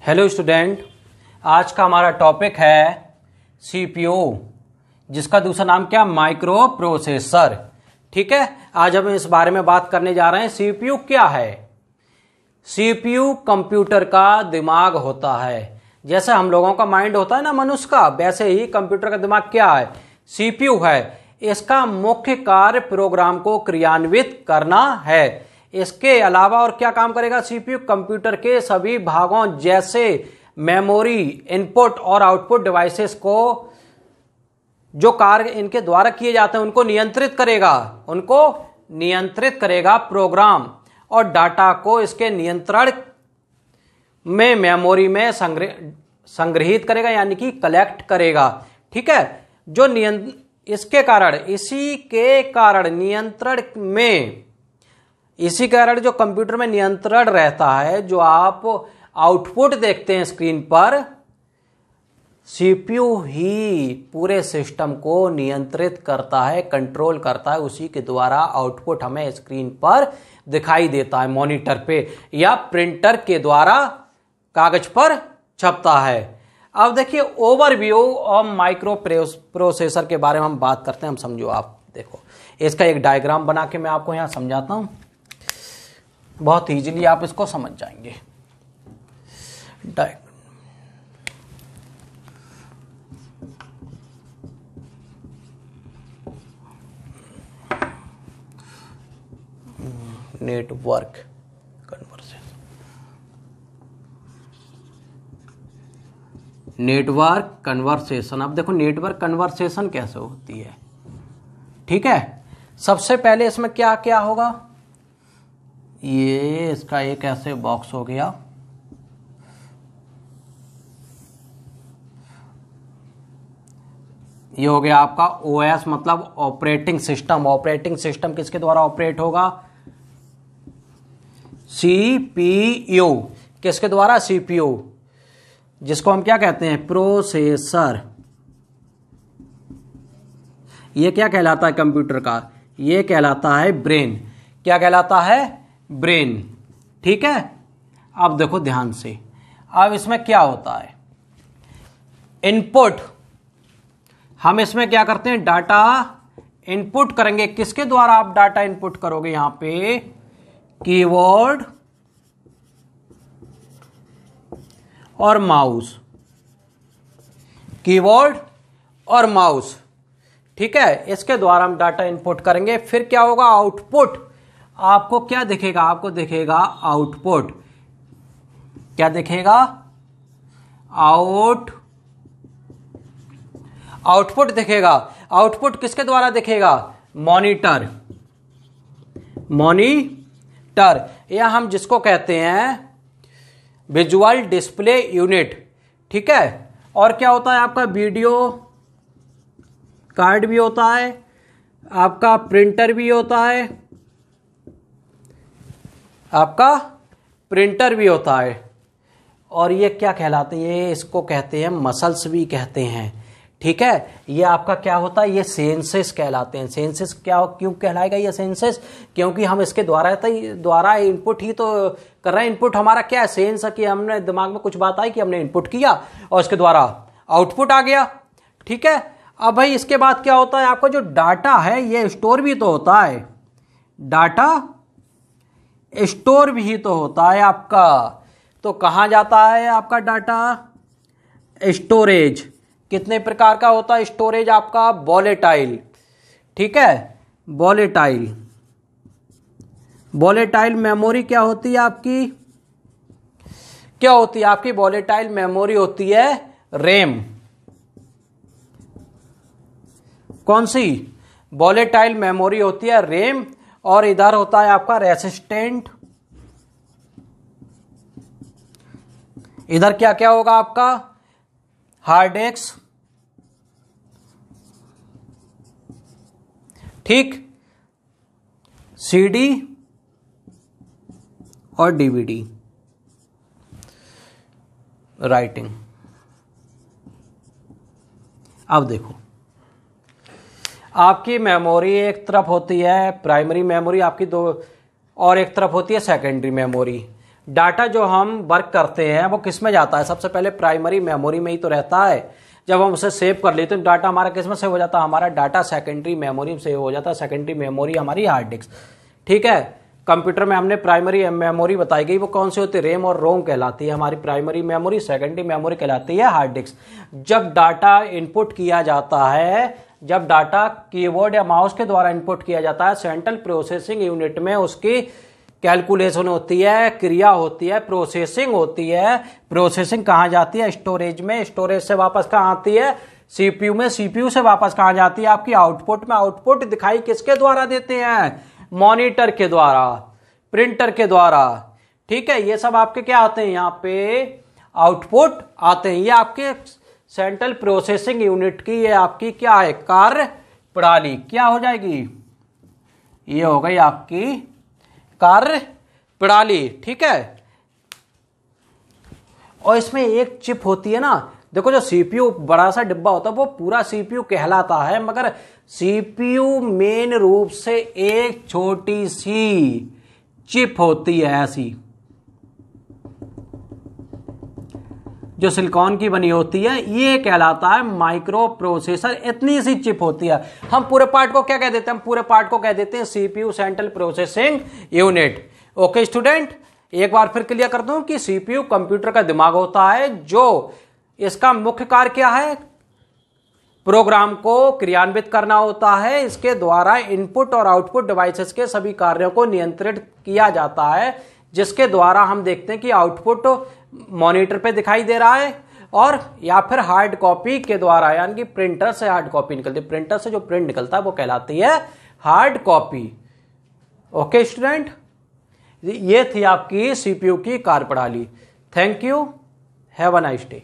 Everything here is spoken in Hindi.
हेलो स्टूडेंट, आज का हमारा टॉपिक है सीपीयू, जिसका दूसरा नाम क्या, माइक्रो प्रोसेसर। ठीक है, आज हम इस बारे में बात करने जा रहे हैं। सीपीयू क्या है? सीपीयू कंप्यूटर का दिमाग होता है। जैसे हम लोगों का माइंड होता है ना मनुष्य का, वैसे ही कंप्यूटर का दिमाग क्या है, सीपीयू है। इसका मुख्य कार्य प्रोग्राम को क्रियान्वित करना है। इसके अलावा और क्या काम करेगा सीपीयू? कंप्यूटर के सभी भागों जैसे मेमोरी, इनपुट और आउटपुट डिवाइसेस को जो कार्य इनके द्वारा किए जाते हैं उनको नियंत्रित करेगा प्रोग्राम, और डाटा को इसके नियंत्रण में मेमोरी में संग्रहित करेगा, यानी कि कलेक्ट करेगा। ठीक है, इसी कारण जो कंप्यूटर में नियंत्रण रहता है, जो आप आउटपुट देखते हैं स्क्रीन पर, सीपीयू ही पूरे सिस्टम को नियंत्रित करता है, कंट्रोल करता है। उसी के द्वारा आउटपुट हमें स्क्रीन पर दिखाई देता है, मॉनिटर पे या प्रिंटर के द्वारा कागज पर छपता है। अब देखिए, ओवरव्यू ऑफ माइक्रो प्रोसेसर के बारे में हम बात करते हैं। हम समझो, आप देखो, इसका एक डायग्राम बना के मैं आपको यहां समझाता हूं, बहुत इजीली आप इसको समझ जाएंगे। Network conversation. अब देखो, नेटवर्क कन्वर्सेशन कैसे होती है। ठीक है, सबसे पहले इसमें क्या क्या होगा, ये इसका एक ऐसे बॉक्स हो गया, ये हो गया आपका ओएस, मतलब ऑपरेटिंग सिस्टम। ऑपरेटिंग सिस्टम किसके द्वारा ऑपरेट होगा? सीपीयू। किसके द्वारा? सीपीयू, जिसको हम क्या कहते हैं, प्रोसेसर। ये क्या कहलाता है कंप्यूटर का? ये कहलाता है ब्रेन। क्या कहलाता है? ब्रेन। ठीक है, अब देखो ध्यान से, अब इसमें क्या होता है, इनपुट। हम इसमें क्या करते हैं, डाटा इनपुट करेंगे। किसके द्वारा आप डाटा इनपुट करोगे? यहां पे कीबोर्ड और माउस, कीबोर्ड और माउस। ठीक है, इसके द्वारा हम डाटा इनपुट करेंगे। फिर क्या होगा, आउटपुट। आपको क्या दिखेगा? आपको दिखेगा आउटपुट। क्या दिखेगा? आउटपुट दिखेगा। आउटपुट किसके द्वारा दिखेगा? मॉनिटर। या हम जिसको कहते हैं विजुअल डिस्प्ले यूनिट। ठीक है, और क्या होता है आपका, वीडियो कार्ड भी होता है, आपका प्रिंटर भी होता है, और ये क्या कहलाते हैं, ये इसको कहते हैं मसल्स भी कहते हैं। ठीक है, ये आपका क्या होता है, ये सेंसेस कहलाते हैं। सेंसेस क्यों कहलाएगा ये सेंसेस? क्योंकि हम इसके द्वारा इनपुट ही तो कर रहे हैं। इनपुट हमारा क्या है, सेंस, कि हमने दिमाग में कुछ बात आई कि हमने इनपुट किया और इसके द्वारा आउटपुट आ गया। ठीक है, अब भाई इसके बाद क्या होता है, आपका जो डाटा है ये स्टोर भी तो होता है। डाटा स्टोर भी तो होता है आपका। तो कहां जाता है आपका डाटा? स्टोरेज। कितने प्रकार का होता है स्टोरेज आपका? वॉलेटाइल। ठीक है, वॉलेटाइल मेमोरी क्या होती है आपकी? वॉलेटाइल मेमोरी होती है रैम। कौन सी? वॉलेटाइल मेमोरी होती है रैम। और इधर होता है आपका रेसिस्टेंट। इधर क्या क्या होगा आपका? Hard disk. ठीक, सीडी और डीवीडी। राइटिंग। अब देखो, आपकी मेमोरी एक तरफ होती है प्राइमरी मेमोरी आपकी दो, और एक तरफ होती है सेकेंडरी मेमोरी। डाटा जो हम वर्क करते हैं वो किस में जाता है? सबसे पहले प्राइमरी मेमोरी में ही तो रहता है। जब हम उसे सेव कर लेते हैं डाटा हमारा किस में सेव हो जाता है? हमारा डाटा सेकेंडरी मेमोरी में सेव हो जाता है। सेकेंडरी मेमोरी हमारी हार्ड डिस्क। ठीक है, कंप्यूटर में हमने प्राइमरी मेमोरी बताई गई, वो कौन सी होती है? रैम और रोम कहलाती है हमारी प्राइमरी मेमोरी। सेकेंडरी मेमोरी कहलाती है हार्ड डिस्क। जब डाटा इनपुट किया जाता है, जब डाटा कीबोर्ड या माउस के द्वारा इनपुट किया जाता है सेंट्रल प्रोसेसिंग यूनिट में, उसकी कैलकुलेशन होती है, क्रिया होती है, प्रोसेसिंग होती है। प्रोसेसिंग कहाँ जाती है? स्टोरेज में। स्टोरेज से वापस कहाँ आती है? सीपीयू में। सीपीयू से वापस कहाँ जाती है? आपकी आउटपुट में। आउटपुट दिखाई किसके द्वारा देते हैं? मॉनिटर के द्वारा, प्रिंटर के द्वारा। ठीक है, ये सब आपके क्या आते हैं? यहाँ पे आउटपुट आते हैं। ये आपके सेंट्रल प्रोसेसिंग यूनिट की, ये आपकी क्या है? कार्य प्रणाली। क्या हो जाएगी? ये हो गई आपकी कार्य प्रणाली। ठीक है, और इसमें एक चिप होती है ना, देखो जो सीपीयू बड़ा सा डिब्बा होता है वो पूरा सीपीयू कहलाता है, मगर सीपीयू मेन रूप से एक छोटी सी चिप होती है ऐसी, जो सिलिकॉन की बनी होती है, ये कहलाता है माइक्रो प्रोसेसर। इतनी सी चिप होती है। हम पूरे पार्ट को क्या कह देते हैं? हम पूरे पार्ट को कह देते हैं CPU, central processing unit. Okay student, एक बार फिर क्लियर कर दूं कि सीपीयू कंप्यूटर का दिमाग होता है, जो इसका मुख्य कार्य क्या है? प्रोग्राम को क्रियान्वित करना होता है। इसके द्वारा इनपुट और आउटपुट डिवाइसेस के सभी कार्यों को नियंत्रित किया जाता है, जिसके द्वारा हम देखते हैं कि आउटपुट मॉनिटर पे दिखाई दे रहा है, और या फिर हार्ड कॉपी के द्वारा, यानी कि प्रिंटर से हार्ड कॉपी निकलती है। प्रिंटर से जो प्रिंट निकलता है वो कहलाती है हार्ड कॉपी। ओके स्टूडेंट, ये थी आपकी सीपीयू की कार्यप्रणाली। Thank you, have a nice day.